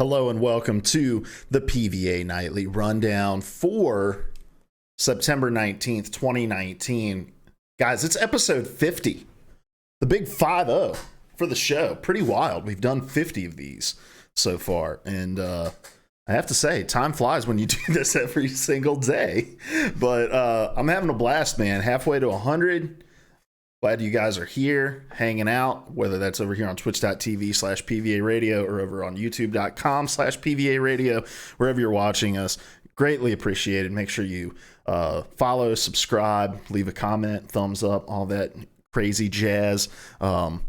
Hello and welcome to the PvA Nightly Rundown for September 19th, 2019. Guys, it's episode 50. The big 5-0 for the show. Pretty wild. We've done 50 of these so far. And I have to say, time flies when you do this every single day. But I'm having a blast, man. Halfway to 100. Glad you guys are here, hanging out, whether that's over here on twitch.tv/PVA Radio or over on youtube.com/PVA Radio, wherever you're watching us. Greatly appreciated. Make sure you follow, subscribe, leave a comment, thumbs up, all that crazy jazz. But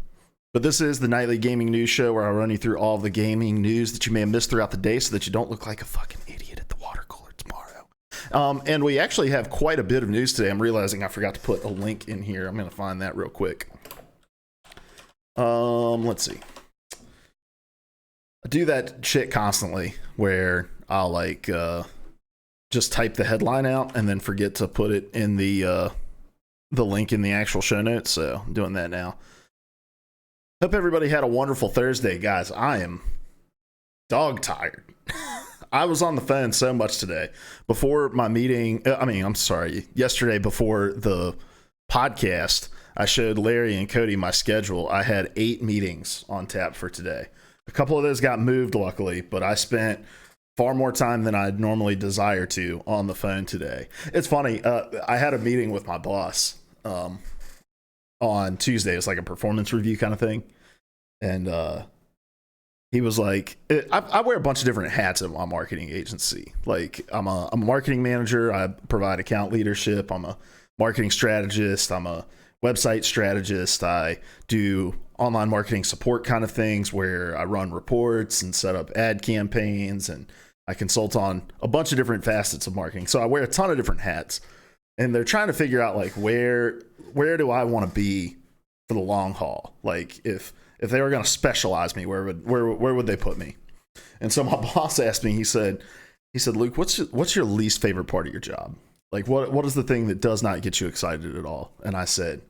this is the Nightly Gaming News Show where I run you through all the gaming news that you may have missed throughout the day so that you don't look like a fucking idiot at the water cooler tomorrow. And we actually have quite a bit of news today. I'm realizing I forgot to put a link in here. I'm going to find that real quick. Let's see. I do that shit constantly where I'll like just type the headline out and then forget to put it in the link in the actual show notes. So I'm doing that now. Hope everybody had a wonderful Thursday, guys. I am dog tired. I was on the phone so much today. Before my meeting, yesterday before the podcast, I showed Larry and Cody my schedule. I had 8 meetings on tap for today. A couple of those got moved, luckily, but I spent far more time than I'd normally desire to on the phone today. It's funny. I had a meeting with my boss on Tuesday. It's like a performance review kind of thing. And he was like, I wear a bunch of different hats at my marketing agency. Like I'm a marketing manager. I provide account leadership. I'm a marketing strategist. I'm a website strategist. I do online marketing support kind of things where I run reports and set up ad campaigns, and I consult on a bunch of different facets of marketing. So I wear a ton of different hats, and they're trying to figure out like where do I want to be for the long haul? Like if they were going to specialize me, where would they put me? And so my boss asked me, he said, Luke, what's your least favorite part of your job? Like what is the thing that does not get you excited at all? And I said,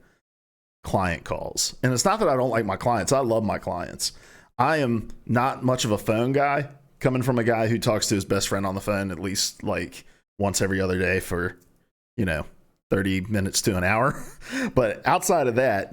client calls. And it's not that I don't like my clients. I love my clients. I am not much of a phone guy, coming from a guy who talks to his best friend on the phone at least like once every other day for, 30 minutes to an hour. But outside of that,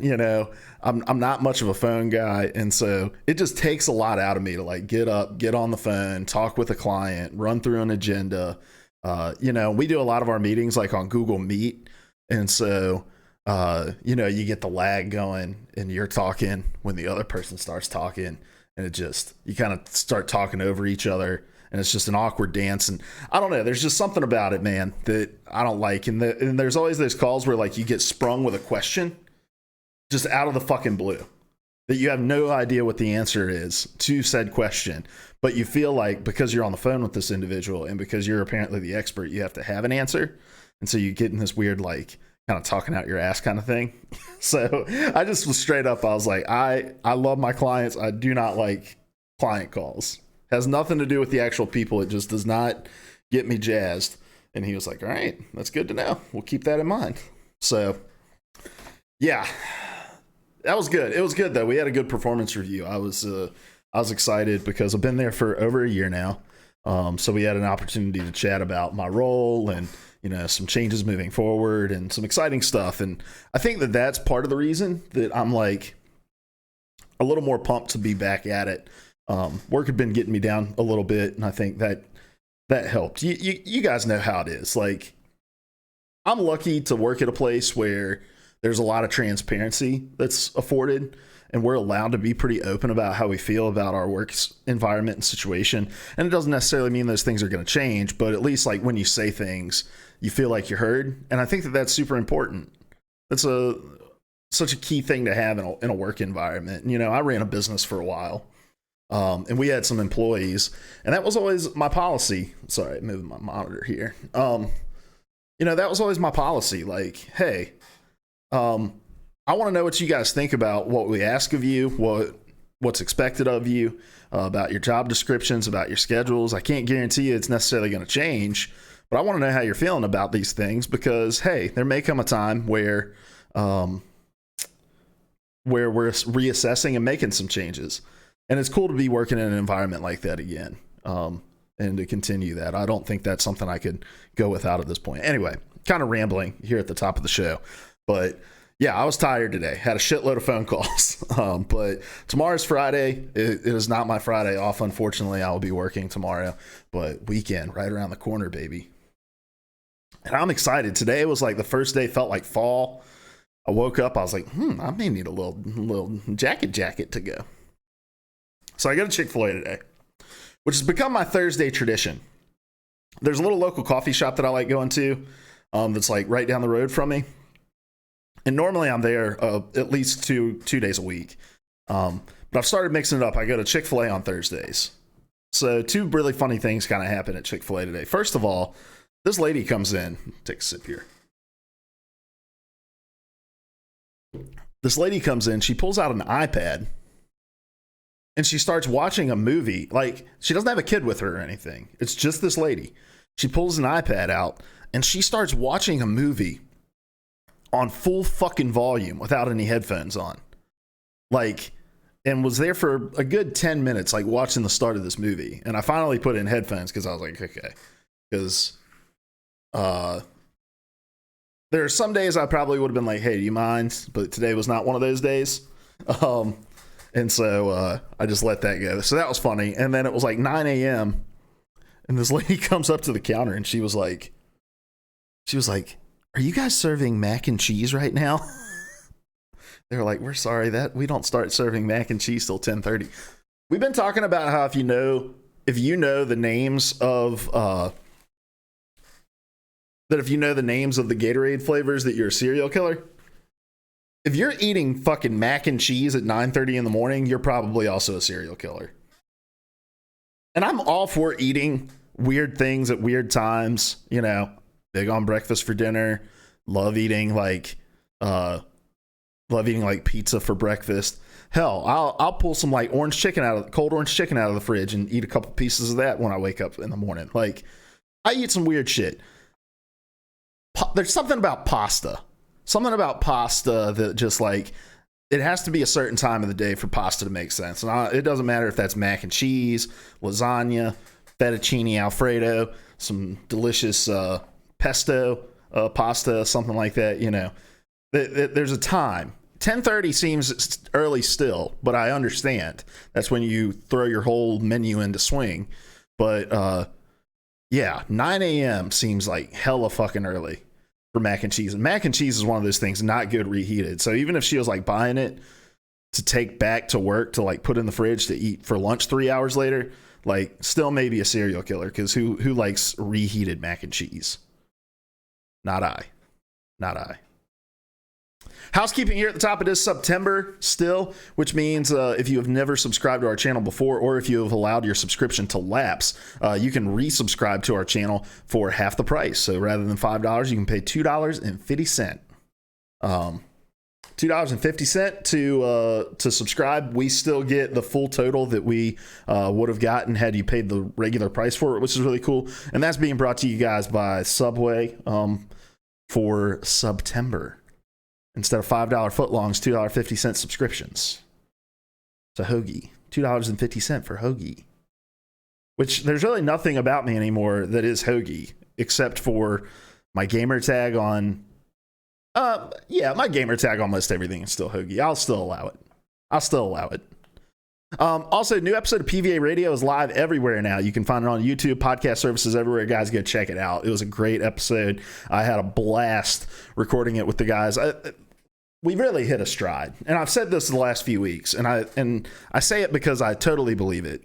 I'm not much of a phone guy. And so it just takes a lot out of me to like get up, get on the phone, talk with a client, run through an agenda. We do a lot of our meetings like on Google Meet. And so, you get the lag going and you're talking when the other person starts talking, and you kind of start talking over each other. And it's just an awkward dance. And I don't know, there's just something about it, man, that I don't like. And there's always those calls where like you get sprung with a question just out of the fucking blue that you have no idea what the answer is to said question. But you feel like because you're on the phone with this individual and because you're apparently the expert, you have to have an answer. And so you get in this weird, like, kind of talking out your ass kind of thing. So I just was straight up. I was like, I love my clients. I do not like client calls. Has nothing to do with the actual people. It just does not get me jazzed. And he was like, all right, that's good to know. We'll keep that in mind. So, yeah, that was good. It was good, though. We had a good performance review. I was excited because I've been there for over a year now. So we had an opportunity to chat about my role and, some changes moving forward and some exciting stuff. And I think that that's part of the reason that I'm like a little more pumped to be back at it. Work had been getting me down a little bit, and I think that helped. You guys know how it is. Like, I'm lucky to work at a place where there's a lot of transparency that's afforded, and we're allowed to be pretty open about how we feel about our work environment and situation. And it doesn't necessarily mean those things are going to change, but at least like when you say things, you feel like you're heard. And I think that that's super important. That's such a key thing to have in a work environment. I ran a business for a while. And we had some employees, and that was always my policy. Sorry, moving my monitor here. That was always my policy. Like, hey, I want to know what you guys think about what we ask of you, what's expected of you, about your job descriptions, about your schedules. I can't guarantee you it's necessarily going to change, but I want to know how you're feeling about these things because, hey, there may come a time where we're reassessing and making some changes. And it's cool to be working in an environment like that again, and to continue that. I don't think that's something I could go without at this point. Anyway, kind of rambling here at the top of the show. But yeah, I was tired today. Had a shitload of phone calls. But tomorrow's Friday. It is not my Friday off, unfortunately. I will be working tomorrow. But weekend, right around the corner, baby. And I'm excited. Today was like the first day felt like fall. I woke up, I was like, I may need a little jacket to go. So I go to Chick-fil-A today, which has become my Thursday tradition. There's a little local coffee shop that I like going to, that's like right down the road from me. And normally I'm there at least two days a week. But I've started mixing it up. I go to Chick-fil-A on Thursdays. So two really funny things kind of happen at Chick-fil-A today. First of all, this lady comes in. Take a sip here. This lady comes in. She pulls out an iPad. And she starts watching a movie. Like, she doesn't have a kid with her or anything. It's just this lady. She pulls an iPad out. And she starts watching a movie on full fucking volume without any headphones on. Like, and was there for a good 10 minutes, like, watching the start of this movie. And I finally put in headphones because I was like, okay. Because there are some days I probably would have been like, hey, do you mind? But today was not one of those days. And so I just let that go. So that was funny. And then it was like 9 a.m. And this lady comes up to the counter and she was like, are you guys serving mac and cheese right now? They were like, we're sorry that we don't start serving mac and cheese till 10:30. We've been talking about how if you know the names of the Gatorade flavors, that you're a serial killer. If you're eating fucking mac and cheese at 9:30 in the morning, you're probably also a serial killer. And I'm all for eating weird things at weird times, you know, big on breakfast for dinner, love eating like pizza for breakfast. Hell, I'll pull some like cold orange chicken out of the fridge and eat a couple pieces of that when I wake up in the morning. Like, I eat some weird shit. There's something about pasta that just like, it has to be a certain time of the day for pasta to make sense. And it doesn't matter if that's mac and cheese, lasagna, fettuccine alfredo, some delicious pesto pasta, something like that. You know, there's a time. 10:30 seems early still, but I understand that's when you throw your whole menu into swing. But yeah, 9 a.m. seems like hella fucking early for mac and cheese. And mac and cheese is one of those things not good reheated. So even if she was like buying it to take back to work to like put in the fridge to eat for lunch 3 hours later, like, still maybe a serial killer, because who likes reheated mac and cheese? Not I. Housekeeping here at the top. It is September still, which means if you have never subscribed to our channel before, or if you have allowed your subscription to lapse, you can resubscribe to our channel for half the price. So rather than $5, you can pay $2.50. $2.50 to subscribe. We still get the full total that we would have gotten had you paid the regular price for it, which is really cool. And that's being brought to you guys by Subway for September. Instead of $5 footlongs, $2.50 subscriptions. It's a hoagie. $2.50 for hoagie. Which, there's really nothing about me anymore that is hoagie, except for my gamer tag on... my gamer tag on most everything is still hoagie. I'll still allow it. Also, new episode of PvA Radio is live everywhere now. You can find it on YouTube, podcast services everywhere. Guys, go check it out. It was a great episode. I had a blast recording it with the guys. We really hit a stride, and I've said this the last few weeks, and I say it because I totally believe it.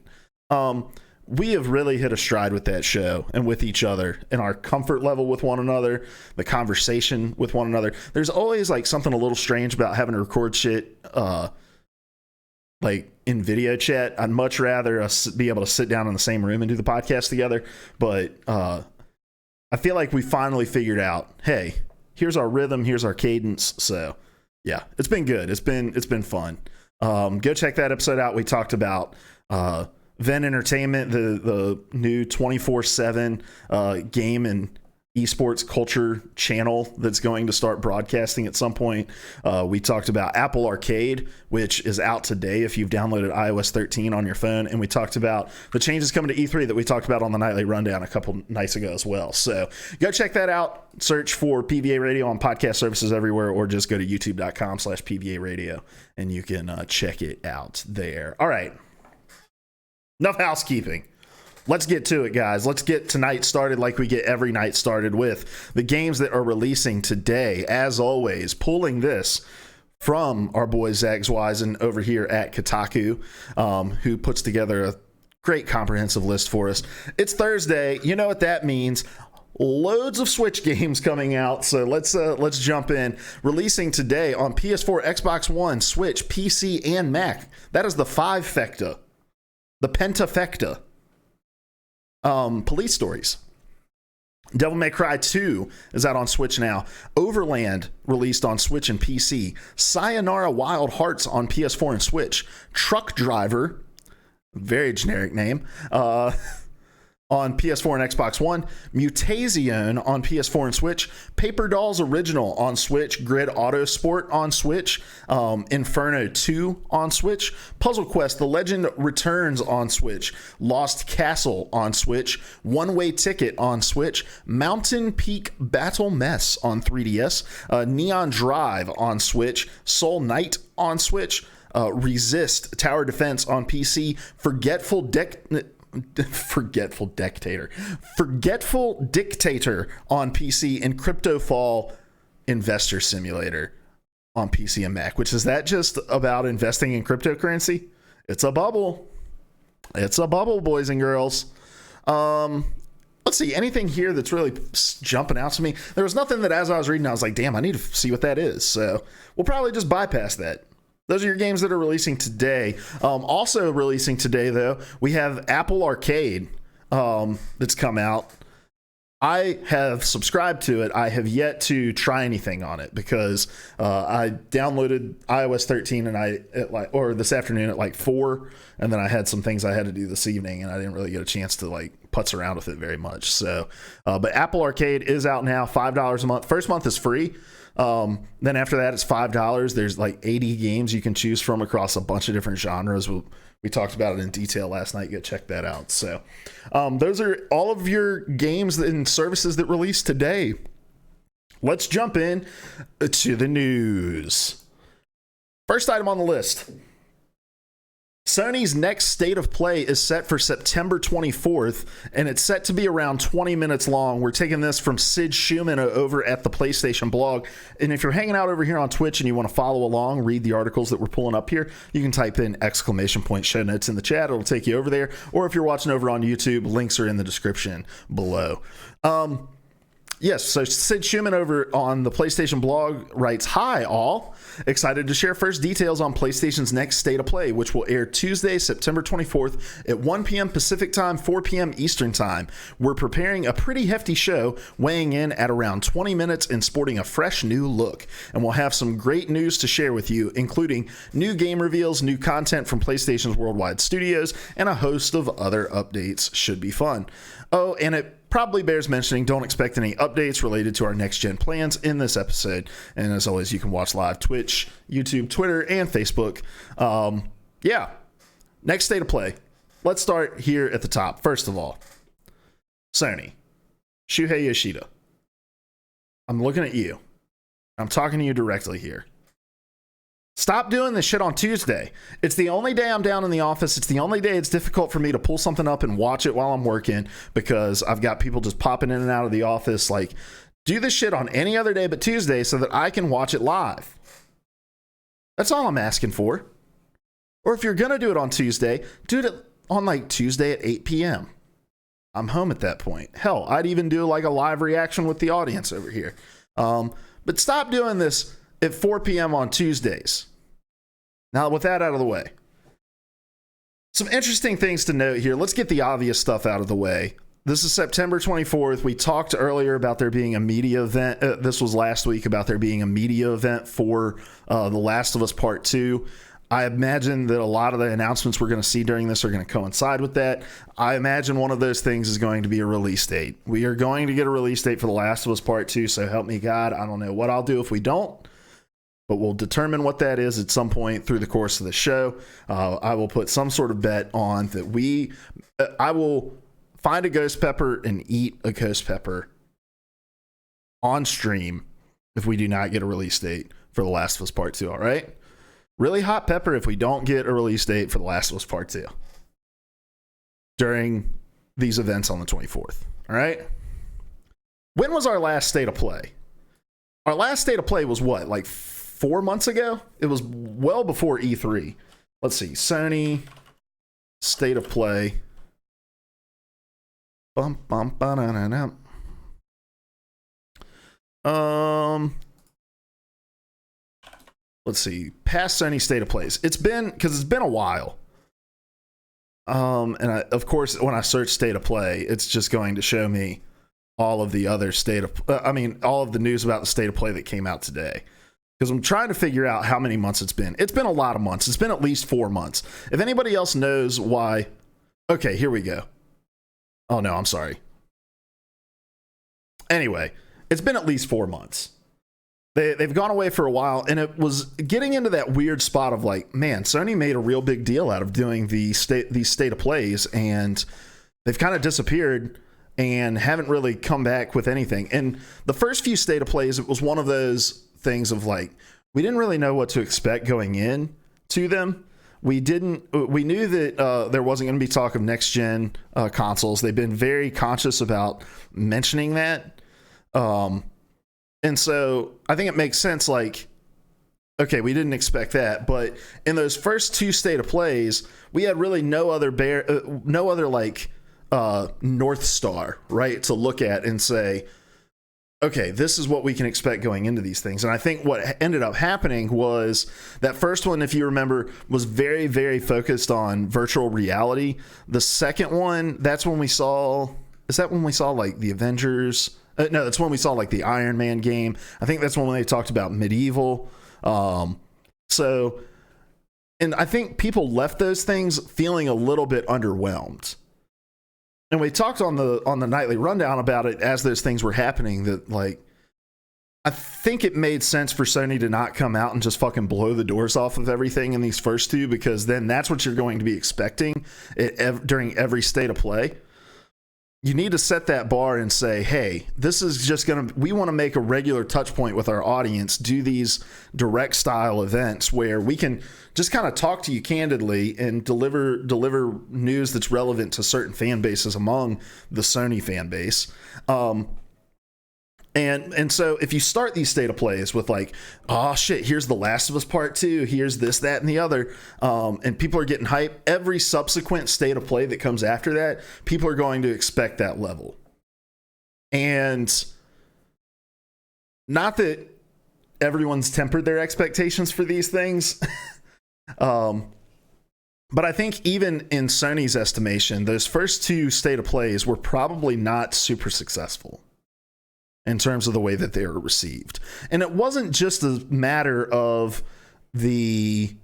We have really hit a stride with that show and with each other, and our comfort level with one another, the conversation with one another. There's always like something a little strange about having to record shit like in video chat. I'd much rather us be able to sit down in the same room and do the podcast together. But I feel like we finally figured out, hey, here's our rhythm, here's our cadence. So yeah, it's been good. It's been fun. Go check that episode out. We talked about Ven Entertainment, the new 24/7 game and esports culture channel that's going to start broadcasting at some point. We talked about Apple Arcade, which is out today if you've downloaded iOS 13 on your phone, and we talked about the changes coming to E3 that we talked about on the Nightly Rundown a couple nights ago as well. So go check that out. Search for PvA Radio on podcast services everywhere, or just go to youtube.com/PvA Radio and you can check it out there. All right, enough housekeeping. Let's get to it, guys. Let's get tonight started like we get every night started with the games that are releasing today. As always, pulling this from our boy Zach Zweisen over here at Kotaku, who puts together a great comprehensive list for us. It's Thursday. You know what that means. Loads of Switch games coming out, so let's jump in. Releasing today on PS4, Xbox One, Switch, PC, and Mac. That is the five-fecta, the pentafecta. Police Stories. Devil May Cry 2 is out on Switch now. Overland released on Switch and PC. Sayonara Wild Hearts on PS4 and Switch. Truck Driver, very generic name, on PS4 and Xbox One. Mutazione on PS4 and Switch. Paper Dolls Original on Switch. Grid Auto Sport on Switch. Inferno 2 on Switch. Puzzle Quest The Legend Returns on Switch. Lost Castle on Switch. One Way Ticket on Switch. Mountain Peak Battle Mess on 3DS. Neon Drive on Switch. Soul Knight on Switch. Resist Tower Defense on PC. Forgetful Dictator on PC, and Cryptofall Investor Simulator on PC and Mac. Which, is that just about investing in cryptocurrency? It's a bubble. It's a bubble, boys and girls. Let's see, anything here that's really jumping out to me? There was nothing that as I was reading I was like, damn, I need to see what that is. So we'll probably just bypass that. Those are your games that are releasing today. Also releasing today, though, we have Apple Arcade that's come out. I have subscribed to it. I have yet to try anything on it because I downloaded iOS 13 and this afternoon at like 4, and then I had some things I had to do this evening, and I didn't really get a chance to like putz around with it very much. So, but Apple Arcade is out now, $5 a month. First month is free. Then after that, it's $5. There's like 80 games you can choose from across a bunch of different genres. We talked about it in detail last night. Go check that out. So those are all of your games and services that release today. Let's jump in to the news. First item on the list. Sony's next State of Play is set for September 24th, and it's set to be around 20 minutes long. We're taking this from Sid Schumann over at the PlayStation blog. And if you're hanging out over here on Twitch and you want to follow along, read the articles that we're pulling up here, you can type in !show notes in the chat. It'll take you over there. Or if you're watching over on YouTube, links are in the description below. Yes, so Sid Schumann over on the PlayStation blog writes, "Hi, all. Excited to share first details on PlayStation's next State of Play, which will air Tuesday, September 24th at 1 p.m. Pacific Time, 4 p.m. Eastern Time. We're preparing a pretty hefty show, weighing in at around 20 minutes and sporting a fresh new look. And we'll have some great news to share with you, including new game reveals, new content from PlayStation's worldwide studios, and a host of other updates. Should be fun. Oh, and it probably bears mentioning, don't expect any updates related to our next-gen plans in this episode. And as always, you can watch live Twitch, YouTube, Twitter, and Facebook. Yeah, next State of Play. Let's start here at the top. First of all, Sony, Shuhei Yoshida. I'm looking at you. I'm talking to you directly here. Stop doing this shit on Tuesday. It's the only day I'm down in the office. It's the only day it's difficult for me to pull something up and watch it while I'm working because I've got people just popping in and out of the office. Like, do this shit on any other day but Tuesday so that I can watch it live. That's all I'm asking for. Or if you're going to do it on Tuesday, do it on like Tuesday at 8 p.m. I'm home at that point. Hell, I'd even do like a live reaction with the audience over here. But stop doing this at 4 p.m. on Tuesdays. Now, with that out of the way, some interesting things to note here. Let's get the obvious stuff out of the way. This is September 24th. We talked earlier about there being a media event. This was last week about there being a media event for The Last of Us Part 2. I imagine that a lot of the announcements we're going to see during this are going to coincide with that. I imagine one of those things is going to be a release date. We are going to get a release date for The Last of Us Part 2, so help me God. I don't know what I'll do if we don't, but we'll determine what that is at some point through the course of the show. I will put some sort of bet on that I will find a ghost pepper and eat a ghost pepper on stream if we do not get a release date for The Last of Us Part 2, all right? Really hot pepper if we don't get a release date for The Last of Us Part 2 during these events on the 24th, all right? When was our last state of play? Our last state of play was what, like 4 months ago? It was well before E3. Let's see, Sony state of play. Let's see, past Sony state of plays. It's been a while. Of course, when I search state of play, it's just going to show me all of the other all of the news about the state of play that came out today. Because I'm trying to figure out how many months it's been. It's been a lot of months. It's been at least 4 months. If anybody else knows why, okay, here we go. Oh no, I'm sorry. Anyway, it's been at least 4 months. They've gone away for a while, and it was getting into that weird spot of like, man, Sony made a real big deal out of doing these state of plays, and they've kind of disappeared and haven't really come back with anything. And the first few state of plays, it was one of those things of like, we didn't really know what to expect going in to them. We knew that there wasn't going to be talk of next gen consoles. They've been very conscious about mentioning that. And so I think it makes sense, like, okay, we didn't expect that, but in those first two state of plays, we had really no other North Star, right, to look at and say, okay, this is what we can expect going into these things. And I think what ended up happening was that first one, if you remember, was very, very focused on virtual reality. The second one, that's when we saw, is that when we saw like the Avengers? No, that's when we saw like the Iron Man game. I think that's when they talked about Medieval. And I think people left those things feeling a little bit underwhelmed. And we talked on the nightly rundown about it as those things were happening, that like, I think it made sense for Sony to not come out and just fucking blow the doors off of everything in these first two, because then that's what you're going to be expecting during every state of play. You need to set that bar and say, hey, this is just we want to make a regular touch point with our audience, do these direct style events where we can just kind of talk to you candidly and deliver news that's relevant to certain fan bases among the Sony fan base. And so if you start these state of plays with like, oh shit, here's The Last of Us Part 2, here's this, that, and the other, and people are getting hype, every subsequent state of play that comes after that, people are going to expect that level. And not that everyone's tempered their expectations for these things, but I think even in Sony's estimation, those first two state of plays were probably not super successful in terms of the way that they were received. And it wasn't just a matter of the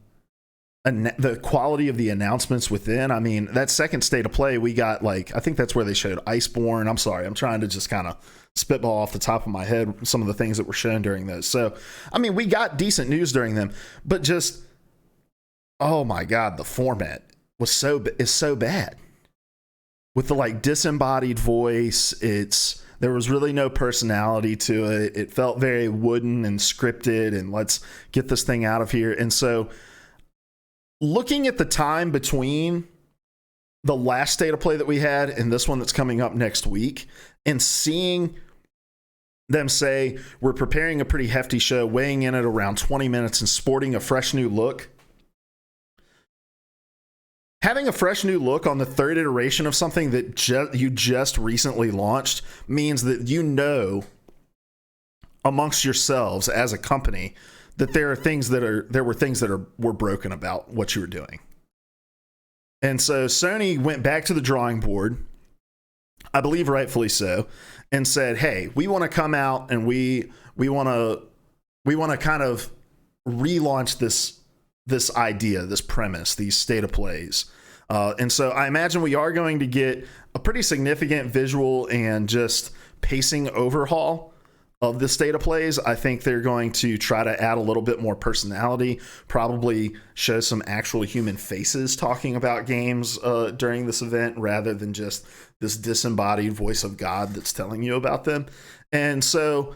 quality of the announcements within. I mean, that second state of play, we got like, I think that's where they showed Iceborne. I'm sorry, I'm trying to just kind of spitball off the top of my head some of the things that were shown during those. So, I mean, we got decent news during them, but just, oh my God, the format is so bad. With the like disembodied voice, there was really no personality to it. It felt very wooden and scripted, and let's get this thing out of here. And so looking at the time between the last state of play that we had and this one that's coming up next week, and seeing them say, we're preparing a pretty hefty show, weighing in at around 20 minutes and sporting a fresh new look. Having a fresh new look on the third iteration of something that you just recently launched means that you know amongst yourselves as a company that there were things that were broken about what you were doing. And so Sony went back to the drawing board, I believe rightfully so, and said, hey, we want to come out and we want to kind of relaunch this this idea, this premise, these state of plays. And so I imagine we are going to get a pretty significant visual and just pacing overhaul of the state of plays. I think they're going to try to add a little bit more personality, probably show some actual human faces talking about games during this event rather than just this disembodied voice of God that's telling you about them. And so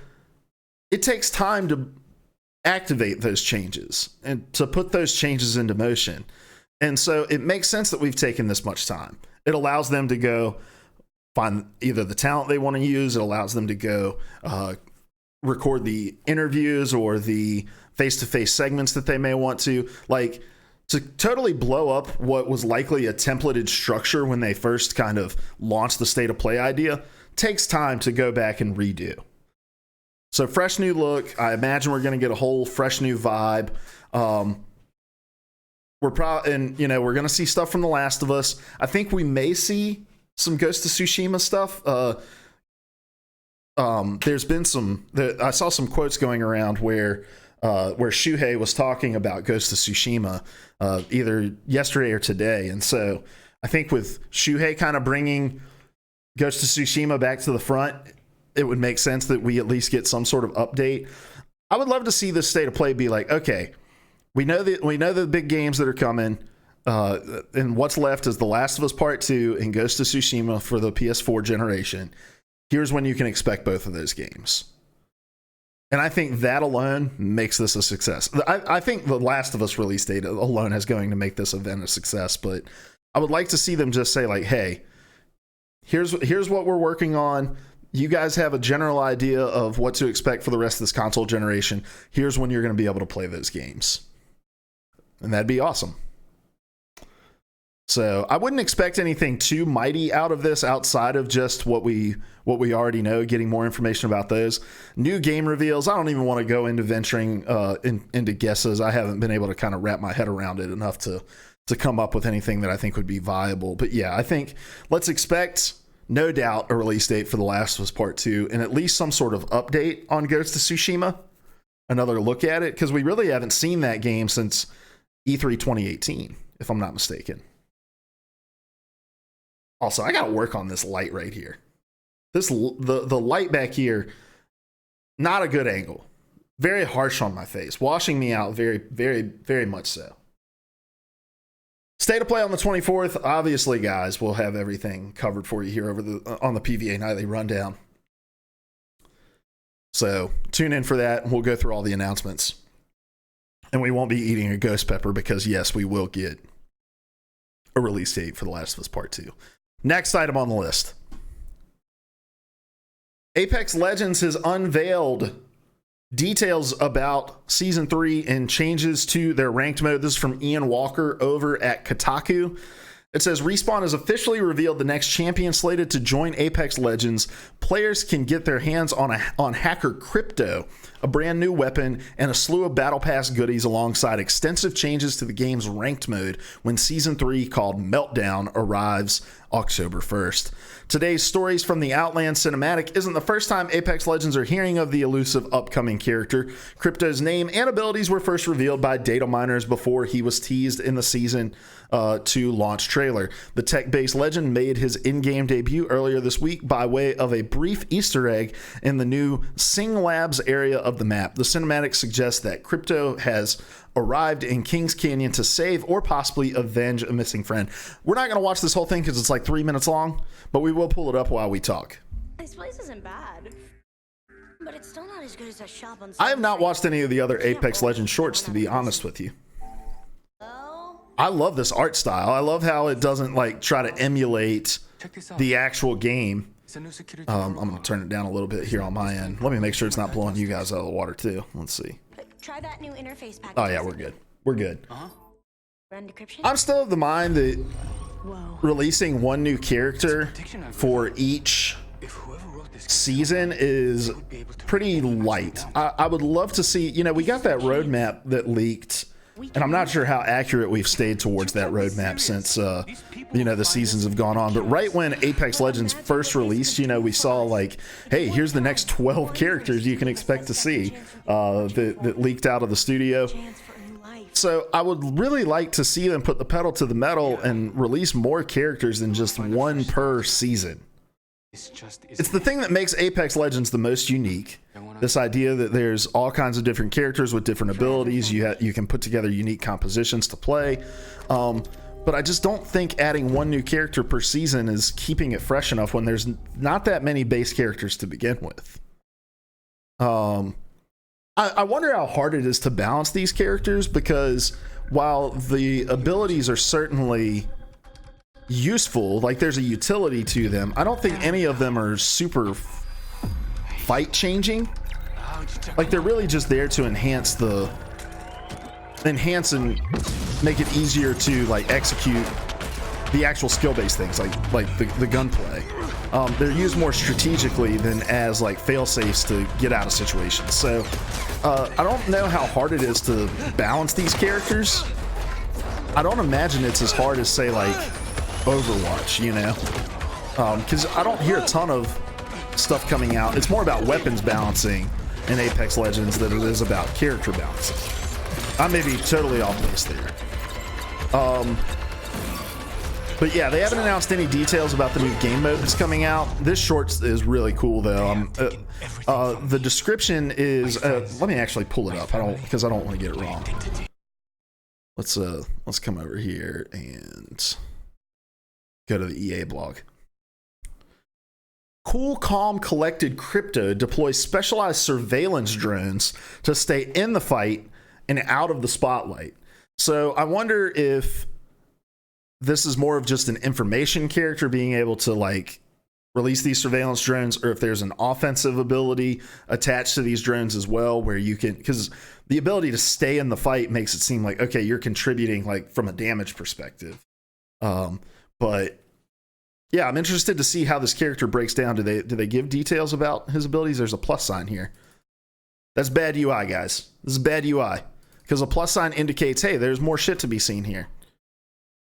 it takes time to activate those changes and to put those changes into motion. And so it makes sense that we've taken this much time. It allows them to go find either the talent they want to use. It allows them to go record the interviews or the face-to-face segments that they may want to. Like, to totally blow up what was likely a templated structure when they first kind of launched the state of play idea takes time to go back and redo. So fresh new look. I imagine we're going to get a whole fresh new vibe. We're probably, and you know, we're going to see stuff from The Last of Us. I think we may see some Ghost of Tsushima stuff. There's been I saw some quotes going around where Shuhei was talking about Ghost of Tsushima either yesterday or today. And so I think with Shuhei kind of bringing Ghost of Tsushima back to the front, it would make sense that we at least get some sort of update. I would love to see this state of play be like, okay, we know the big games that are coming, and what's left is The Last of Us Part 2 and Ghost of Tsushima for the PS4 generation. Here's when you can expect both of those games. And I think that alone makes this a success. I think The Last of Us release date alone is going to make this event a success, but I would like to see them just say like, hey, here's what we're working on. You guys have a general idea of what to expect for the rest of this console generation. Here's when you're going to be able to play those games. And that'd be awesome. So I wouldn't expect anything too mighty out of this outside of just what we already know, getting more information about those. New game reveals, I don't even want to go into venturing into guesses. I haven't been able to kind of wrap my head around it enough to come up with anything that I think would be viable. But yeah, I think let's expect, no doubt, a release date for The Last of Us Part 2 and at least some sort of update on Ghost of Tsushima. Another look at it, because we really haven't seen that game since E3 2018, if I'm not mistaken. Also, I got to work on this light right here. The light back here, not a good angle. Very harsh on my face, washing me out very, very, very much so. State of play on the 24th. Obviously, guys, we'll have everything covered for you here on the PvA Nightly Rundown. So tune in for that. We'll go through all the announcements. And we won't be eating a ghost pepper because, yes, we will get a release date for The Last of Us Part 2. Next item on the list. Apex Legends has unveiled details about Season 3 and changes to their ranked mode. This is from Ian Walker over at Kotaku. It says, Respawn has officially revealed the next champion slated to join Apex Legends. Players can get their hands on Hacker Crypto, a brand new weapon, and a slew of Battle Pass goodies alongside extensive changes to the game's ranked mode when Season 3, called Meltdown, arrives October 1st. Today's stories from the Outland cinematic isn't the first time Apex Legends are hearing of the elusive upcoming character. Crypto's name and abilities were first revealed by data miners before he was teased in the Season 2 launch trailer. The tech-based legend made his in-game debut earlier this week by way of a brief Easter egg in the new Sing Labs area of the map. The cinematic suggests that Crypto has arrived in Kings Canyon to save or possibly avenge a missing friend. We're not going to watch this whole thing because it's like 3 minutes long, but we will pull it up while we talk. This place isn't bad, but it's still not as good as a shop on. I have not watched any of the other Apex Legends shorts, to be honest with you. I love this art style. I love how it doesn't like try to emulate the actual game. I'm going to turn it down a little bit here on my end. Let me make sure it's not blowing you guys out of the water too. Let's see. Try that new interface package. Oh yeah, we're good. We're good. Run decryption. I'm still of the mind that releasing one new character for each season is pretty light. I would love to see, you know, we got that roadmap that leaked, and I'm not sure how accurate we've stayed towards that roadmap since, you know, the seasons have gone on. But right when Apex Legends first released, you know, we saw like, hey, here's the next 12 characters you can expect to see that leaked out of the studio. So I would really like to see them put the pedal to the metal and release more characters than just one per season. It's the thing that makes Apex Legends the most unique. This idea that there's all kinds of different characters with different abilities. You can put together unique compositions to play. But I just don't think adding one new character per season is keeping it fresh enough when there's not that many base characters to begin with. I wonder how hard it is to balance these characters, because while the abilities are certainly useful, like there's a utility to them, I don't think any of them are super fight changing. Like they're really just there to enhance and make it easier to like execute the actual skill-based things, like the gunplay. They're used more strategically than as like fail-safes to get out of situations. So I don't know how hard it is to balance these characters. I don't imagine it's as hard as, say, like Overwatch, you know, because I don't hear a ton of stuff coming out. It's more about weapons balancing in Apex Legends than it is about character balancing. I may be totally off base there. But yeah, they haven't announced any details about the new game mode that's coming out. This short is really cool, though. The description is. Let me actually pull it up. Because I don't want to get it wrong. Let's come over here and go to the EA blog. Cool, calm, collected crypto deploys specialized surveillance drones to stay in the fight and out of the spotlight. So I wonder if this is more of just an information character being able to like release these surveillance drones, or if there's an offensive ability attached to these drones as well, where you can, because the ability to stay in the fight makes it seem like, okay, you're contributing like from a damage perspective. But yeah, I'm interested to see how this character breaks down. Do they give details about his abilities? There's a plus sign here. That's bad UI, guys. This is bad UI, because a plus sign indicates, hey, there's more shit to be seen here.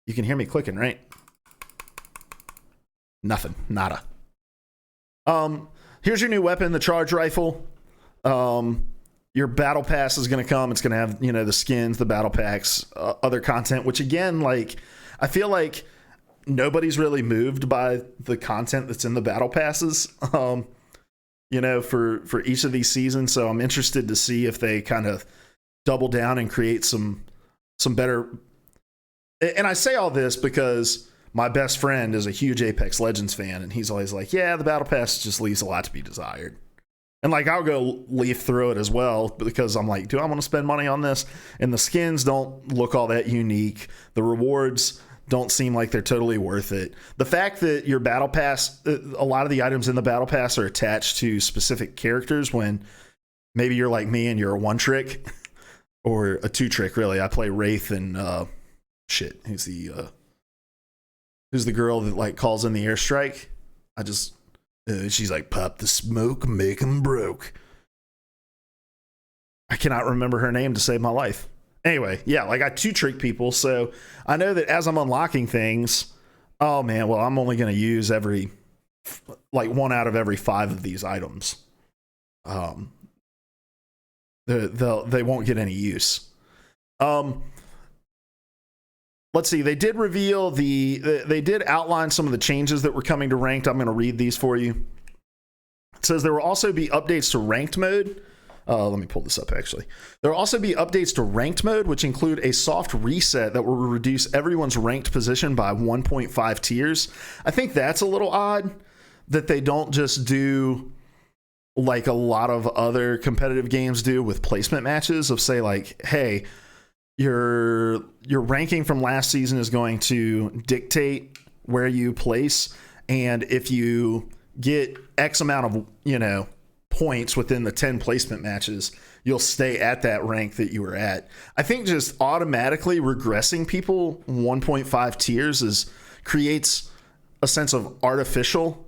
You can hear me clicking, right? Nothing. Nada. Here's your new weapon, the charge rifle. Your battle pass is going to come. It's going to have, you know, the skins, the battle packs, other content, which again, like, I feel like nobody's really moved by the content that's in the battle passes, you know, for each of these seasons. So I'm interested to see if they kind of double down and create some better. And I say all this because my best friend is a huge Apex Legends fan, and he's always like, yeah, the battle pass just leaves a lot to be desired. And like, I'll go leaf through it as well, because I'm like, do I want to spend money on this? And the skins don't look all that unique. The rewards don't seem like they're totally worth it. The fact that your battle pass, a lot of the items in the battle pass are attached to specific characters, when maybe you're like me and you're a one trick or a two trick, really. I play Wraith and who's the girl that like calls in the airstrike? She's like, pop the smoke, make 'em broke. I cannot remember her name to save my life. Anyway, yeah, like I two trick people, so I know that as I'm unlocking things, oh man, well, I'm only going to use like 1 out of every 5 of these items. They won't get any use. Let's see. They did reveal they did outline some of the changes that were coming to ranked. I'm going to read these for you. It says there will also be updates to ranked mode. Let me pull this up, actually. There will also be updates to ranked mode, which include a soft reset that will reduce everyone's ranked position by 1.5 tiers. I think that's a little odd that they don't just do like a lot of other competitive games do with placement matches of, say, like, hey, your ranking from last season is going to dictate where you place, and if you get X amount of, you know, points within the 10 placement matches, you'll stay at that rank that you were at. I think just automatically regressing people 1.5 tiers creates a sense of artificial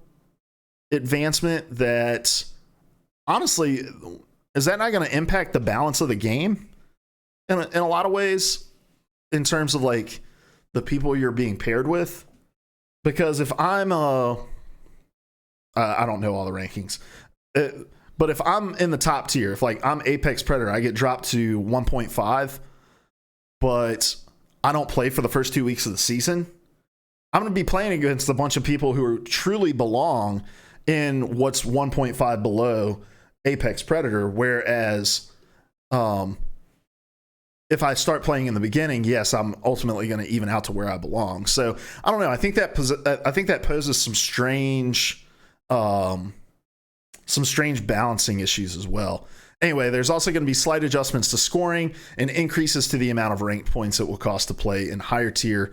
advancement that, honestly, is that not going to impact the balance of the game in a lot of ways, in terms of like the people you're being paired with? Because if I'm I don't know all the rankings, but if I'm in the top tier, if like I'm Apex Predator, I get dropped to 1.5, but I don't play for the first 2 weeks of the season, I'm going to be playing against a bunch of people who truly belong in what's 1.5 below Apex Predator. Whereas, if I start playing in the beginning, yes, I'm ultimately going to even out to where I belong. So I don't know. I think that poses some strange balancing issues as well. Anyway, there's also going to be slight adjustments to scoring and increases to the amount of ranked points it will cost to play in higher tier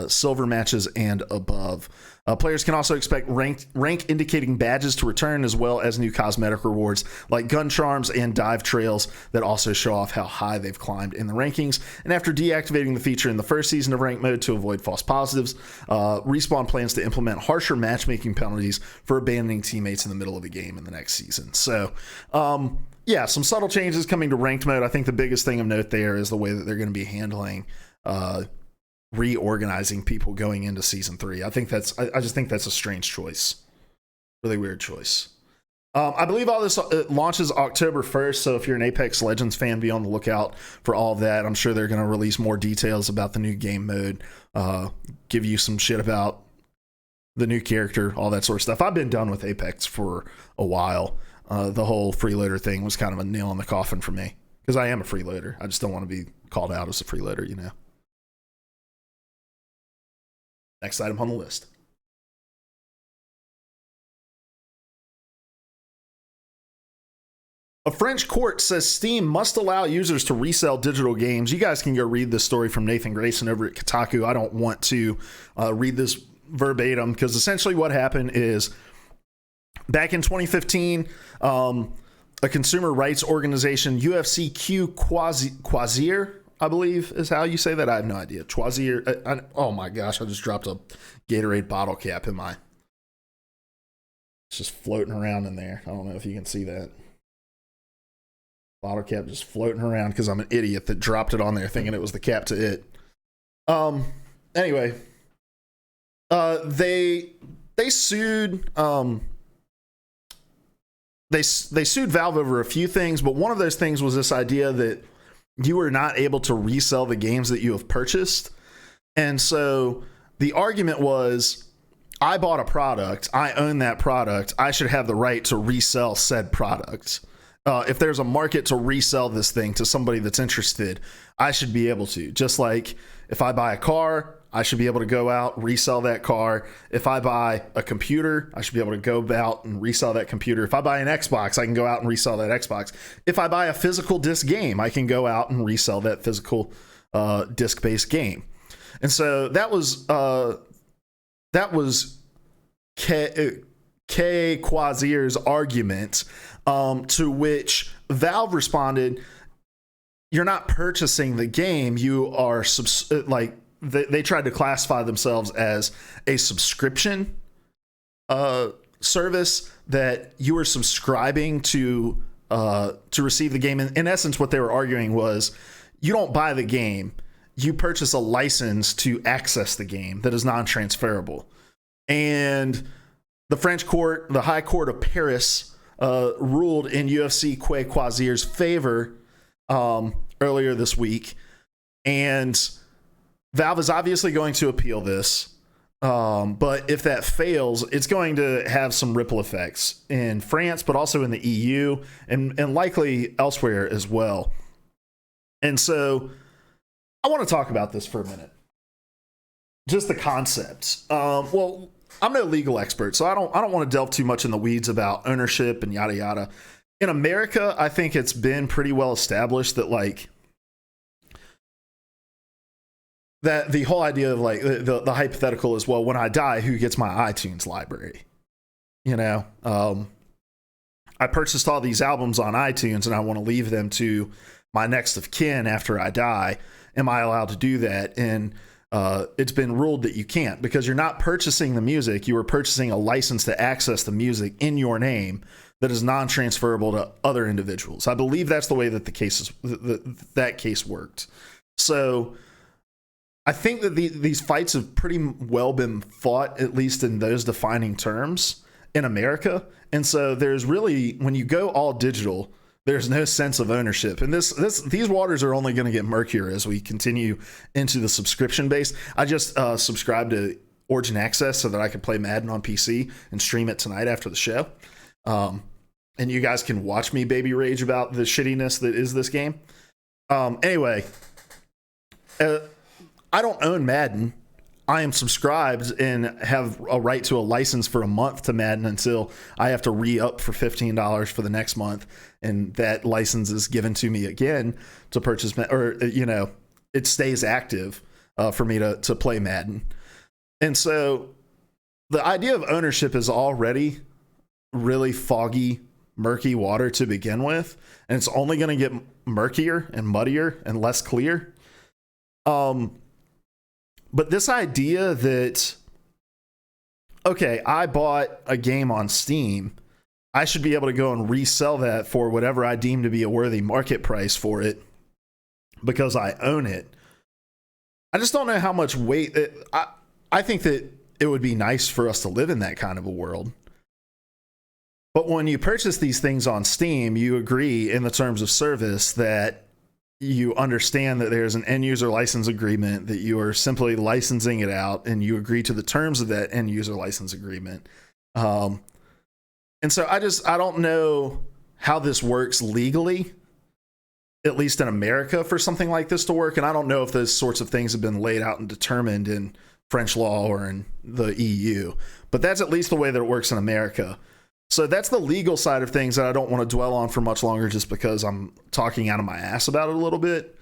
silver matches and above. Players can also expect rank indicating badges to return, as well as new cosmetic rewards like gun charms and dive trails that also show off how high they've climbed in the rankings. And after deactivating the feature in the first season of ranked mode to avoid false positives, Respawn plans to implement harsher matchmaking penalties for abandoning teammates in the middle of the game in the next season. So, yeah, some subtle changes coming to ranked mode. I think the biggest thing of note there is the way that they're going to be handling reorganizing people going into season 3. I just think that's a strange choice. Really weird choice. I believe all this launches October 1st, so if you're an Apex Legends fan, be on the lookout for all of that. I'm sure they're going to release more details about the new game mode, give you some shit about the new character, all that sort of stuff. I've been done with Apex for a while. The whole freeloader thing was kind of a nail in the coffin for me, because I am a freeloader. I just don't want to be called out as a freeloader, you know. Next item on the list. A French court says Steam must allow users to resell digital games. You guys can go read this story from Nathan Grayson over at Kotaku. I don't want to read this verbatim, because essentially what happened is back in 2015, a consumer rights organization, UFCQ Quasier, I believe is how you say that. I have no idea. Choisier. Oh my gosh, I just dropped a Gatorade bottle cap in my... It's just floating around in there. I don't know if you can see that. Bottle cap just floating around because I'm an idiot that dropped it on there thinking it was the cap to it. Anyway, they sued they sued Valve over a few things, but one of those things was this idea that you are not able to resell the games that you have purchased. And so the argument was, I bought a product, I own that product, I should have the right to resell said product. If there's a market to resell this thing to somebody that's interested, I should be able to. Just like if I buy a car, I should be able to go out, resell that car. If I buy a computer, I should be able to go out and resell that computer. If I buy an Xbox, I can go out and resell that Xbox. If I buy a physical disc game, I can go out and resell that physical disc-based game. And so that was K. Quasier's argument, to which Valve responded, "You're not purchasing the game. You are they tried to classify themselves as a subscription service, that you were subscribing to receive the game. In essence, what they were arguing was, you don't buy the game, you purchase a license to access the game that is non-transferable." And the French court, the High Court of Paris, ruled in UFC Quasier's favor earlier this week, and Valve is obviously going to appeal this, but if that fails, it's going to have some ripple effects in France, but also in the EU and likely elsewhere as well. And so I want to talk about this for a minute. Just the concepts. Well, I'm no legal expert, so I don't want to delve too much in the weeds about ownership and yada yada. In America, I think it's been pretty well established that that the whole idea of the hypothetical is, well, when I die, who gets my iTunes library? You know, I purchased all these albums on iTunes and I want to leave them to my next of kin after I die. Am I allowed to do that? And it's been ruled that you can't, because you're not purchasing the music. You are purchasing a license to access the music in your name that is non-transferable to other individuals. I believe that's the way that that case worked. So I think that these fights have pretty well been fought, at least in those defining terms, in America. And so there's really, when you go all digital, There's no sense of ownership, and these waters are only going to get murkier as we continue into the subscription base. I just subscribed to Origin Access so that I can play Madden on PC and stream it tonight after the show. And you guys can watch me baby rage about the shittiness that is this game. Anyway, I don't own Madden. I am subscribed and have a right to a license for a month to Madden until I have to re-up for $15 for the next month. And that license is given to me again to purchase, or, you know, it stays active for me to play Madden. And so the idea of ownership is already really foggy, murky water to begin with. And it's only going to get murkier and muddier and less clear. But this idea that, okay, I bought a game on Steam, I should be able to go and resell that for whatever I deem to be a worthy market price for it because I own it. I just don't know how much weight. I think that it would be nice for us to live in that kind of a world. But when you purchase these things on Steam, you agree in the terms of service that you understand that there's an end user license agreement, that you are simply licensing it out, and you agree to the terms of that end user license agreement. And so I don't know how this works legally, at least in America, for something like this to work. And I don't know if those sorts of things have been laid out and determined in French law or in the EU, but that's at least the way that it works in America. So that's the legal side of things that I don't want to dwell on for much longer just because I'm talking out of my ass about it a little bit.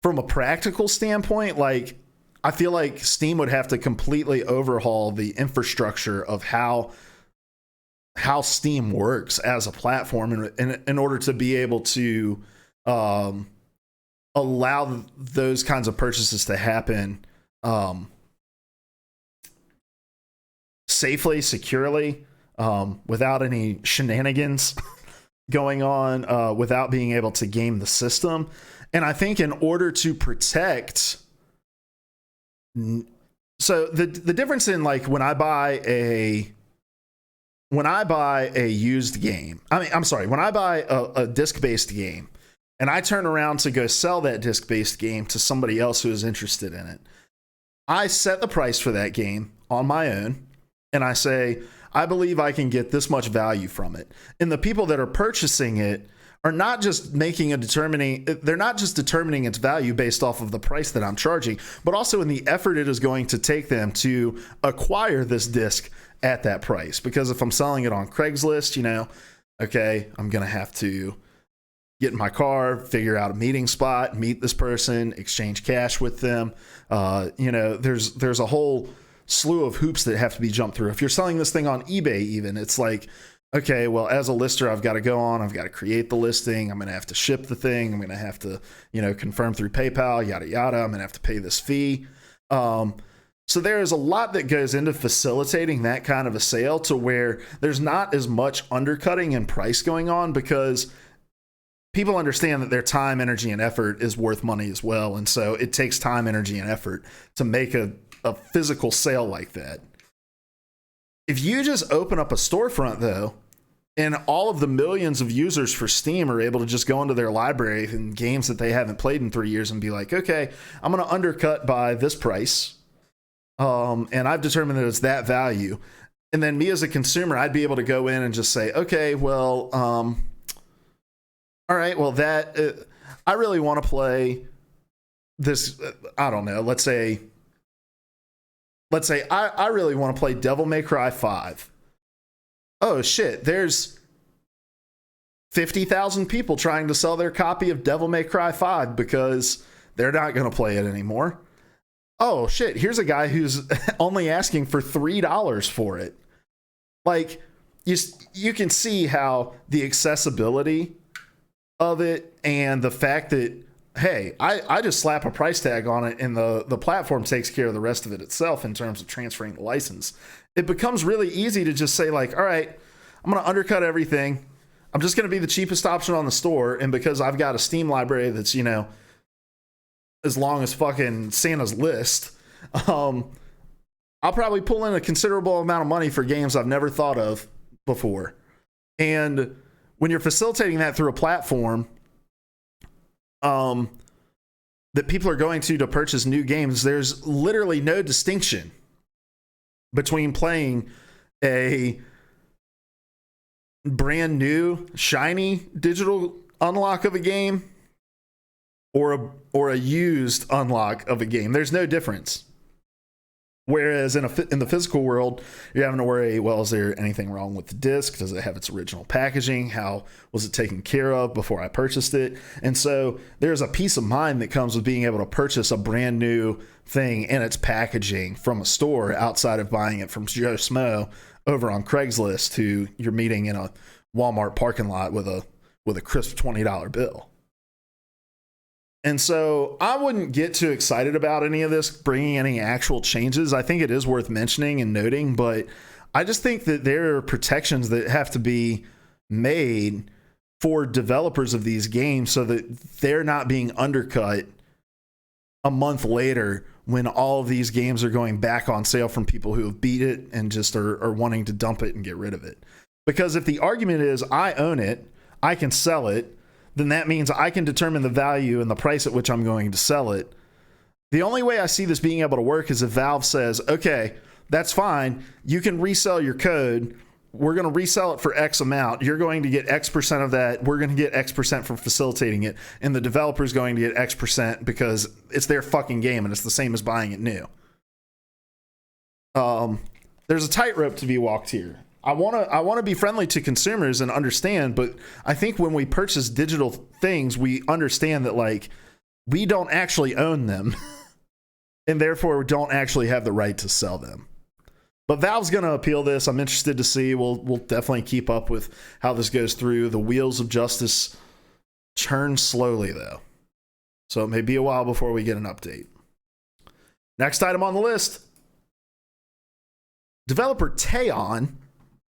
From a practical standpoint, like, I feel like Steam would have to completely overhaul the infrastructure of how Steam works as a platform in order to be able to allow those kinds of purchases to happen safely, securely, without any shenanigans going on, without being able to game the system. And I think in order to protect, so the difference in, like, when I buy a used game, when I buy a disc-based game and I turn around to go sell that disc-based game to somebody else who is interested in it, I set the price for that game on my own and I say, I believe I can get this much value from it. And the people that are purchasing it are not just determining its value based off of the price that I'm charging, but also in the effort it is going to take them to acquire this disc at that price. Because if I'm selling it on Craigslist, you know, okay, I'm going to have to get in my car, figure out a meeting spot, meet this person, exchange cash with them. You know, there's a whole slew of hoops that have to be jumped through. If you're selling this thing on eBay, even, it's like, okay, well, as a lister, I've got to go on, I've got to create the listing, I'm going to have to ship the thing, I'm going to have to, you know, confirm through PayPal, yada yada, I'm going to have to pay this fee. So there is a lot that goes into facilitating that kind of a sale, to where there's not as much undercutting in price going on, because people understand that their time, energy, and effort is worth money as well. And so it takes time, energy, and effort to make a physical sale like that. If you just open up a storefront, though, and all of the millions of users for Steam are able to just go into their library and games that they haven't played in 3 years and be like, okay, I'm going to undercut by this price, and I've determined that it's that value. And then me as a consumer, I'd be able to go in and just say, okay, well, all right, well, I really want to play this, I don't know, let's say I really want to play Devil May Cry 5. Oh shit, there's 50,000 people trying to sell their copy of Devil May Cry 5 because they're not going to play it anymore. Oh shit, here's a guy who's only asking for $3 for it. Like, you can see how the accessibility of it and the fact that, hey, I just slap a price tag on it and the platform takes care of the rest of it itself in terms of transferring the license. It becomes really easy to just say, like, all right, I'm going to undercut everything. I'm just going to be the cheapest option on the store. And because I've got a Steam library that's, you know, as long as fucking Santa's list, I'll probably pull in a considerable amount of money for games I've never thought of before. And when you're facilitating that through a platform that people are going to purchase new games, there's literally no distinction between playing a brand new shiny digital unlock of a game or a used unlock of a game. There's no difference. Whereas in the physical world, you're having to worry, well, is there anything wrong with the disc? Does it have its original packaging? How was it taken care of before I purchased it? And so there's a peace of mind that comes with being able to purchase a brand new thing in its packaging from a store outside of buying it from Joe Smo over on Craigslist, who you're meeting in a Walmart parking lot with a crisp $20 bill. And so I wouldn't get too excited about any of this bringing any actual changes. I think it is worth mentioning and noting, but I just think that there are protections that have to be made for developers of these games so that they're not being undercut a month later when all of these games are going back on sale from people who have beat it and just are wanting to dump it and get rid of it. Because if the argument is I own it, I can sell it, then that means I can determine the value and the price at which I'm going to sell it. The only way I see this being able to work is if Valve says, okay, that's fine. You can resell your code. We're going to resell it for X amount. You're going to get X percent of that. We're going to get X percent for facilitating it. And the developer's going to get X percent because it's their fucking game and it's the same as buying it new. There's a tightrope to be walked here. I want to be friendly to consumers and understand, but I think when we purchase digital things, we understand that like we don't actually own them and therefore don't actually have the right to sell them. But Valve's going to appeal this. I'm interested to see. We'll definitely keep up with how this goes through. The wheels of justice churn slowly though. So it may be a while before we get an update. Next item on the list. Developer Teyon,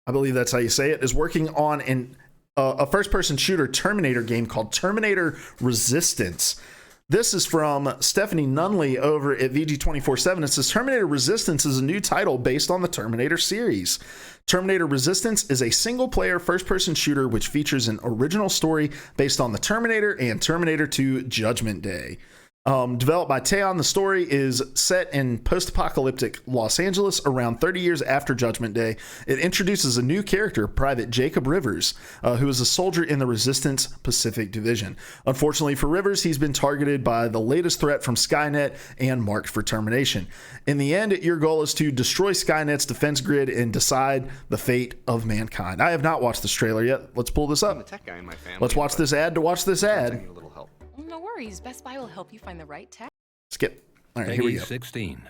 I believe that's how you say it, is working on a first-person shooter Terminator game called Terminator Resistance. This is from Stephanie Nunley over at VG247. It says Terminator Resistance is a new title based on the Terminator series. Terminator Resistance is a single-player first-person shooter which features an original story based on the Terminator and Terminator 2 Judgment Day. Developed by Teyon, the story is set in post-apocalyptic Los Angeles around 30 years after Judgment Day. It introduces a new character, Private Jacob Rivers, who is a soldier in the Resistance Pacific Division. Unfortunately for Rivers, he's been targeted by the latest threat from Skynet and marked for termination. In the end, your goal is to destroy Skynet's defense grid and decide the fate of mankind. I have not watched this trailer yet. Let's pull this up. I'm a tech guy in my family, Let's watch this ad to watch this ad. I need a little help. No worries. Best Buy will help you find the right tech. Skip. All right, here we go. 16.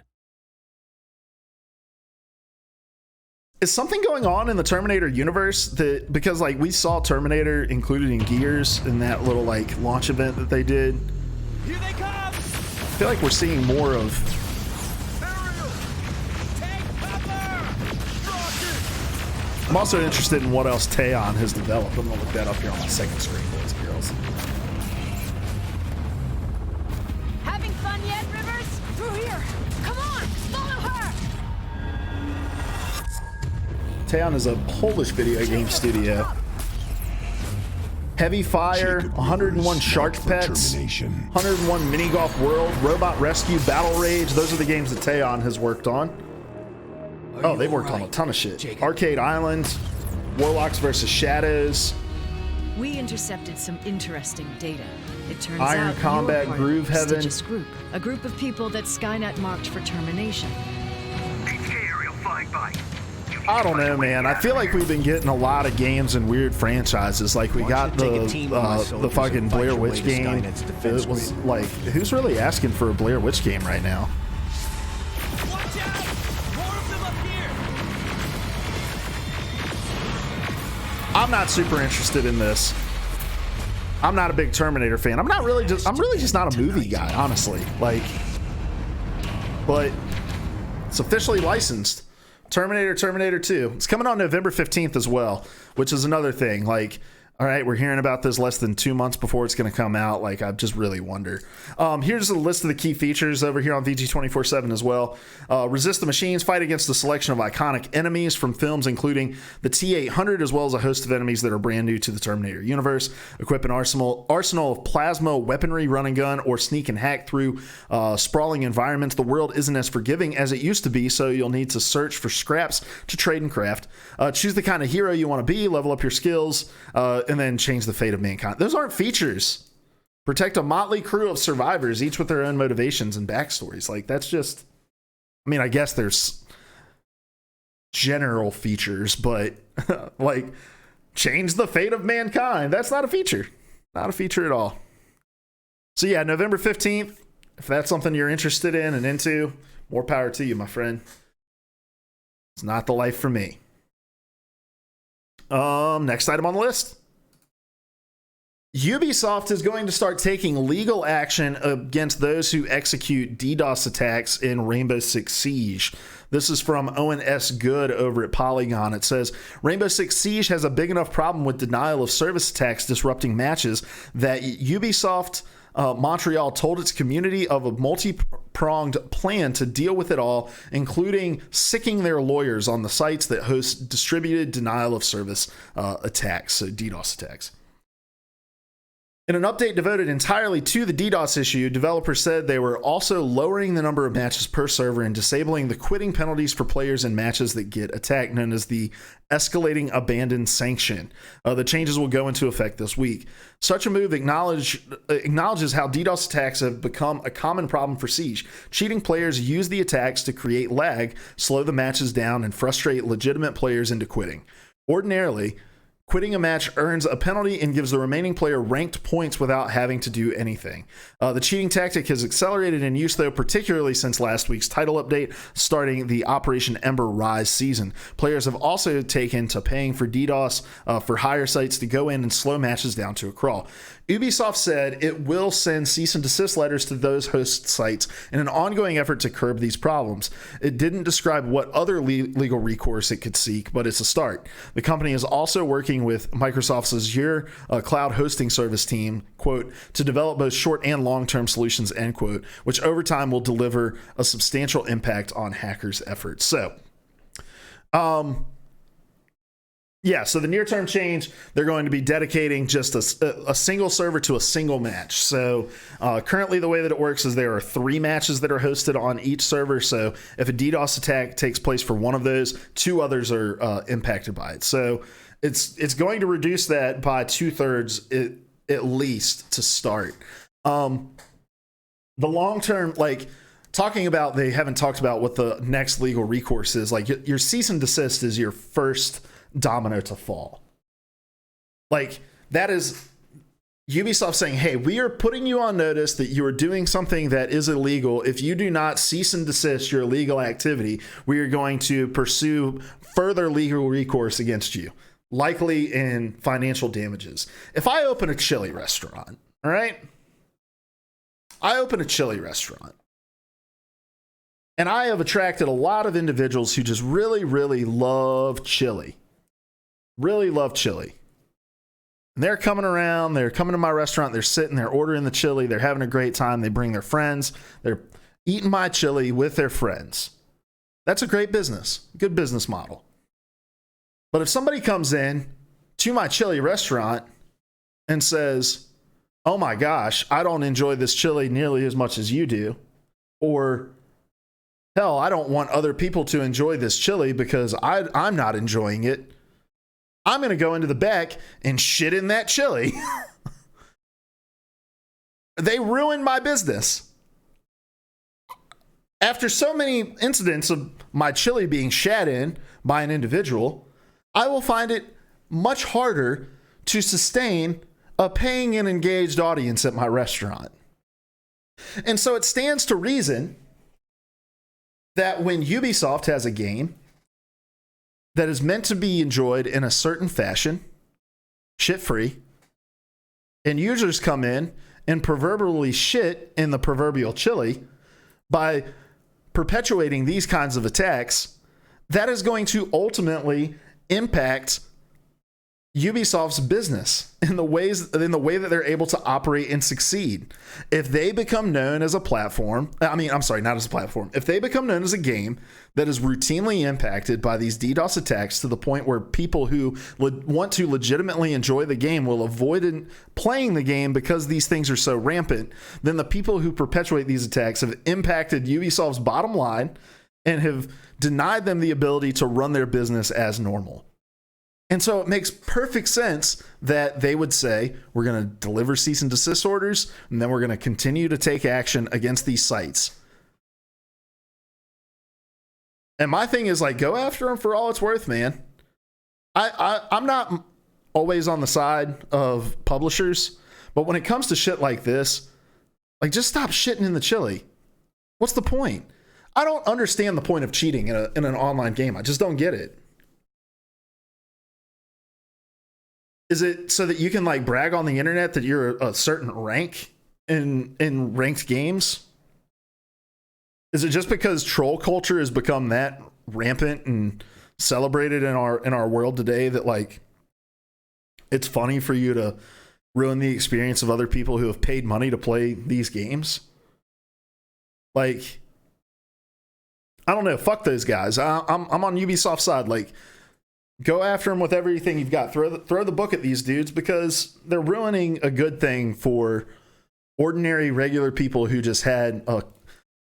Is something going on in the Terminator universe that, because like we saw Terminator included in Gears in that little like launch event that they did. Here they come! I feel like we're seeing more of. I'm also interested in what else Teyon has developed. I'm gonna look that up here on my second screen, boys and girls. Having fun yet, Rivers? Through here. Come on, follow her. Teyon is a Polish video game studio. Heavy Fire, 101 Shark Pets, 101 Mini Golf World, Robot Rescue, Battle Rage. Those are the games that Teyon has worked on. Oh, they've worked on a ton of shit. Jacob? Arcade Island, Warlocks vs. Shadows, We intercepted some interesting data. It turns Iron out Combat, you're part Groove of a Heaven. prestigious group, a group of people that Skynet marked for termination. I don't know, man. I feel like we've been getting a lot of games and weird franchises. Like we got the fucking Blair Witch game. It was like, who's really asking for a Blair Witch game right now? Watch out! More of them up here! I'm not super interested in this. I'm not a big Terminator fan. I'm really just not a movie guy, honestly. Like, but it's officially licensed. Terminator 2. It's coming on November 15th as well, which is another thing. Like, All right, we're hearing about this less than 2 months before it's going to come out. Like, I just really wonder. Here's a list of the key features over here on VG247 as well. Resist the machines, fight against a selection of iconic enemies from films, including the T-800, as well as a host of enemies that are brand new to the Terminator universe. Equip an arsenal of plasma weaponry, run and gun, or sneak and hack through sprawling environments. The world isn't as forgiving as it used to be, so you'll need to search for scraps to trade and craft. Choose the kind of hero you want to be, level up your skills, and then change the fate of mankind. Those aren't features. Protect a motley crew of survivors, each with their own motivations and backstories. Like, that's just, I mean, I guess there's general features, but like, change the fate of mankind. That's not a feature. Not a feature at all. So yeah, November 15th, if that's something you're interested in and into, more power to you, my friend. It's not the life for me. Next item on the list. Ubisoft is going to start taking legal action against those who execute DDoS attacks in Rainbow Six Siege. This is from Owen S. Good over at Polygon. It says, Rainbow Six Siege has a big enough problem with denial of service attacks disrupting matches that Ubisoft Montreal told its community of a multi-pronged plan to deal with it all, including sicking their lawyers on the sites that host distributed denial of service attacks, so DDoS attacks. In an update devoted entirely to the DDoS issue, developers said they were also lowering the number of matches per server and disabling the quitting penalties for players in matches that get attacked, known as the escalating abandon sanction. The changes will go into effect this week. Such a move acknowledges how DDoS attacks have become a common problem for Siege. Cheating players use the attacks to create lag, slow the matches down, and frustrate legitimate players into quitting. Ordinarily, quitting a match earns a penalty and gives the remaining player ranked points without having to do anything. The cheating tactic has accelerated in use, though, particularly since last week's title update starting the Operation Ember Rise season. Players have also taken to paying for DDoS for higher sites to go in and slow matches down to a crawl. Ubisoft said it will send cease and desist letters to those host sites in an ongoing effort to curb these problems. It didn't describe what other legal recourse it could seek, but it's a start. The company is also working with Microsoft's Azure cloud hosting service team, quote, to develop both short and long-term solutions, end quote, which over time will deliver a substantial impact on hackers' efforts. So, yeah, so the near-term change, they're going to be dedicating just a single server to a single match. So currently the way that it works is there are 3 matches that are hosted on each server. So if a DDoS attack takes place for one of those, 2 others are impacted by it. So it's going to reduce that by 2/3 at least to start. The long-term, like, talking about, they haven't talked about what the next legal recourse is. Like, your cease and desist is your first domino to fall. Like, that is Ubisoft saying, hey, we are putting you on notice that you are doing something that is illegal. If you do not cease and desist your illegal activity, we are going to pursue further legal recourse against you, likely in financial damages. If I open a chili restaurant, all right, I open a chili restaurant, and I have attracted a lot of individuals who just really, really love chili. Really love chili. And they're coming around, they're coming to my restaurant, they're sitting, they're ordering the chili, they're having a great time, they bring their friends, they're eating my chili with their friends. That's a great business, good business model. But if somebody comes in to my chili restaurant and says, oh my gosh, I don't enjoy this chili nearly as much as you do, or hell, I don't want other people to enjoy this chili because I'm not enjoying it, I'm going to go into the back and shit in that chili. They ruined my business. After so many incidents of my chili being shat in by an individual, I will find it much harder to sustain a paying and engaged audience at my restaurant. And so it stands to reason that when Ubisoft has a game that is meant to be enjoyed in a certain fashion, shit-free, and users come in and proverbially shit in the proverbial chili by perpetuating these kinds of attacks, that is going to ultimately impact Ubisoft's business in the way that they're able to operate and succeed. If they become known as a platform, not as a platform. If they become known as a game that is routinely impacted by these DDoS attacks to the point where people who want to legitimately enjoy the game will avoid playing the game because these things are so rampant, then the people who perpetuate these attacks have impacted Ubisoft's bottom line and have denied them the ability to run their business as normal. And so it makes perfect sense that they would say, we're going to deliver cease and desist orders, and then we're going to continue to take action against these sites. And my thing is, like, go after them for all it's worth, man. I'm not always on the side of publishers, but when it comes to shit like this, like, just stop shitting in the chili. What's the point? I don't understand the point of cheating in an online game. I just don't get it. Is it so that you can like brag on the internet that you're a certain rank in ranked games? Is it just because troll culture has become that rampant and celebrated in our world today that like it's funny for you to ruin the experience of other people who have paid money to play these games? Like, I don't know. Fuck those guys. I'm on Ubisoft's side. Like, go after them with everything you've got. Throw the book at these dudes because they're ruining a good thing for ordinary, regular people who just had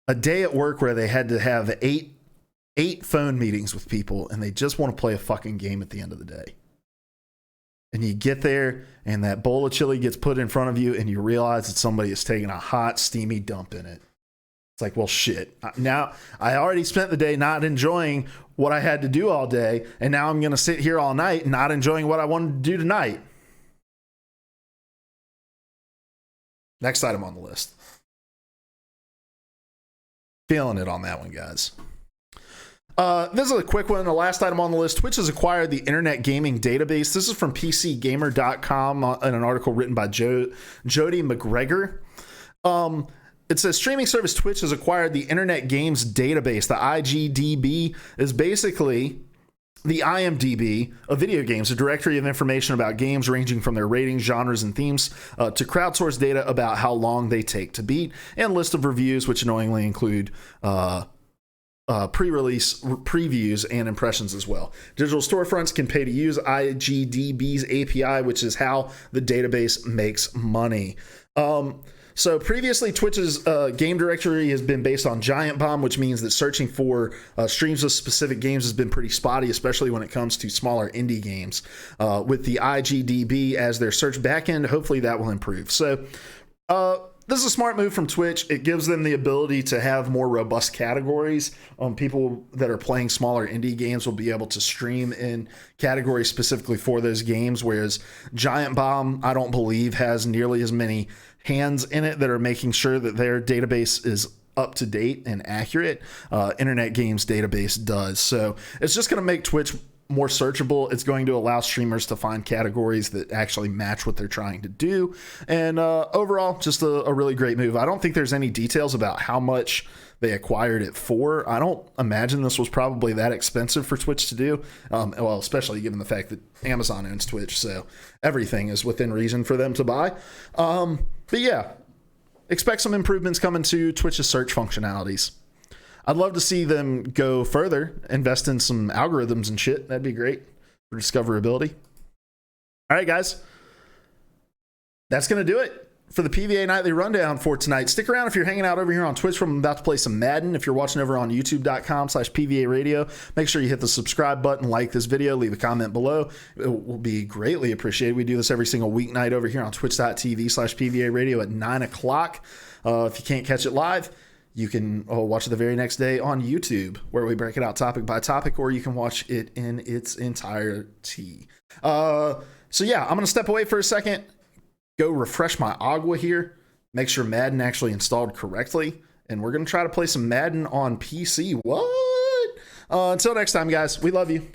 a day at work where they had to have eight phone meetings with people and they just want to play a fucking game at the end of the day. And you get there and that bowl of chili gets put in front of you and you realize that somebody is taking a hot, steamy dump in it. It's like, well, shit. Now, I already spent the day not enjoying what I had to do all day, and now I'm going to sit here all night not enjoying what I wanted to do tonight. Next item on the list. Feeling it on that one, guys. This is a quick one. The last item on the list. Twitch has acquired the Internet Gaming Database. This is from PCGamer.com in an article written by Jody McGregor. It says streaming service Twitch has acquired the Internet Games Database. The IGDB is basically the IMDb of video games, a directory of information about games ranging from their ratings, genres, and themes to crowdsourced data about how long they take to beat, and list of reviews, which annoyingly include pre-release previews and impressions as well. Digital storefronts can pay to use IGDB's API, which is how the database makes money. So previously, Twitch's game directory has been based on Giant Bomb, which means that searching for streams of specific games has been pretty spotty, especially when it comes to smaller indie games. With the IGDB as their search backend, hopefully that will improve. So this is a smart move from Twitch. It gives them the ability to have more robust categories. People that are playing smaller indie games will be able to stream in categories specifically for those games, whereas Giant Bomb, I don't believe, has nearly as many hands in it that are making sure that their database is up to date and accurate. Internet Games Database does. So it's just going to make Twitch more searchable. It's going to allow streamers to find categories that actually match what they're trying to do. And overall, just a really great move. I don't think there's any details about how much they acquired it for. I don't imagine this was probably that expensive for Twitch to do. Well, especially given the fact that Amazon owns Twitch, so everything is within reason for them to buy. But yeah, expect some improvements coming to Twitch's search functionalities. I'd love to see them go further, invest in some algorithms and shit. That'd be great for discoverability. All right, guys. That's going to do it for the PvA Nightly Rundown for tonight. Stick around if you're hanging out over here on Twitch. I'm about to play some Madden. If you're watching over on youtube.com/PvA Radio, make sure you hit the subscribe button, like this video, leave a comment below. It will be greatly appreciated. We do this every single weeknight over here on twitch.tv/PvA Radio at 9 o'clock. If you can't catch it live, you can watch it the very next day on YouTube, where we break it out topic by topic, or you can watch it in its entirety. So yeah, I'm going to step away for a second, go refresh my Agua here, make sure Madden actually installed correctly, and we're going to try to play some Madden on PC. What? Until next time, guys, we love you.